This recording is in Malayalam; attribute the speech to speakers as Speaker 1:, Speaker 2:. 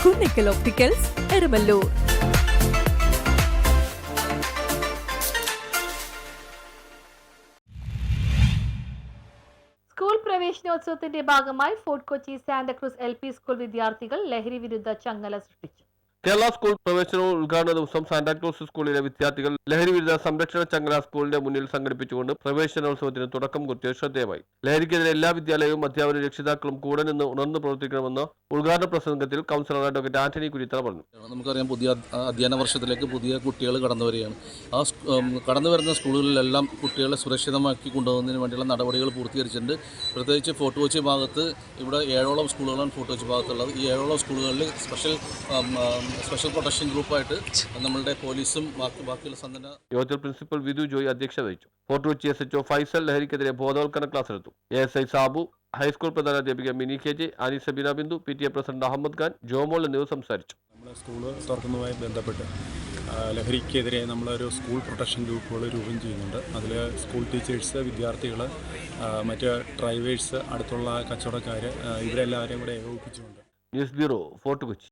Speaker 1: കുന്നിക്കൽ ഒപ്റ്റിക്കൽസ്, എരമല്ലൂർ.
Speaker 2: സ്കൂൾ പ്രവേശനോത്സവത്തിന്റെ ഭാഗമായി ഫോർട്ട് കൊച്ചി സാന്താക്രൂസ് LP സ്കൂൾ വിദ്യാർത്ഥികൾ ലഹരി വിരുദ്ധ ചങ്ങല സൃഷ്ടിച്ചു.
Speaker 3: കേരള സ്കൂൾ പ്രവേശന ഉദ്ഘാടന ദിവസം സാന്താക്രൂസ് സ്കൂളിലെ വിദ്യാർത്ഥികൾ ലഹരി വിരുദ്ധ സംരക്ഷണ ചങ്ങല സ്കൂളിന്റെ മുന്നിൽ സംഘടിപ്പിച്ചുകൊണ്ട് പ്രവേശനോത്സവത്തിന് തുടക്കം കുറിച്ച് ശ്രദ്ധേയമായി. ലഹരിക്കെതിരെ എല്ലാ വിദ്യാലയവും അധ്യാപകരും രക്ഷിതാക്കളും കൂടെ നിന്ന് ഉണർന്നു പ്രവർത്തിക്കണമെന്ന് ഉദ്ഘാടന പ്രസംഗത്തിൽ കൗൺസിലർ അഡ്വക്കേറ്റ് ആന്റണി കുരിത്തറ പറഞ്ഞു.
Speaker 4: നമുക്കറിയാം, പുതിയ അധ്യയന വർഷത്തിലേക്ക് പുതിയ കുട്ടികൾ കടന്നു വരികയാണ്. ആ കടന്നു വരുന്ന സ്കൂളുകളിലെല്ലാം കുട്ടികളെ സുരക്ഷിതമാക്കി കൊണ്ടുപോകുന്നതിന് വേണ്ടിയുള്ള നടപടികൾ പൂർത്തീകരിച്ചിട്ടുണ്ട്. പ്രത്യേകിച്ച് ഫോർട്ട് കൊച്ചി ഭാഗത്ത് ഇവിടെ 7ഓളം സ്കൂളുകളാണ് ഫോർട്ട് കൊച്ചി ഭാഗത്തുള്ളത്. ഈ 7ഓളം സ്കൂളുകളിൽ സ്പെഷ്യൽ പ്രൊട്ടക്ഷൻ ഗ്രൂപ്പായിട്ട് നമ്മളുടെ പോലീസും ബാക്കിയുള്ള സന്നദ്ധ
Speaker 3: യോഗത്തിൽ പ്രിൻസിപ്പൽ വിധു ജോയ് അധ്യക്ഷത വഹിച്ചു. ഫോർട്ട് കൊച്ചി SHO ഫൈസൽ ലഹരിക്കെതിരെ ബോധവൽക്കരണ ക്ലാസ് എടുത്തു. ASI സാബു, ഹൈസ്കൂൾ പ്രധാനാധ്യാപിക Mini KJ, Annie Sabeena Bindu, PTA president Ahammed Khan, Jomol എന്നിവർ സംസാരിച്ചു.
Speaker 5: നമ്മുടെ സ്കൂൾ തുറക്കുന്നതുമായി ബന്ധപ്പെട്ട് ലഹരിക്കെതിരെ നമ്മളൊരു സ്കൂൾ പ്രൊട്ടക്ഷൻ ഗ്രൂപ്പുകൾ രൂപം ചെയ്യുന്നുണ്ട്. അതിൽ സ്കൂൾ ടീച്ചേഴ്സ്, വിദ്യാർത്ഥികൾ, മറ്റ് ഡ്രൈവേഴ്സ്, അടുത്തുള്ള കച്ചവടക്കാർ, ഇവരെല്ലാവരെയും കൂടെ ഏകോപിപ്പിച്ചുകൊണ്ട്.
Speaker 3: News bureau, Fort Kochi.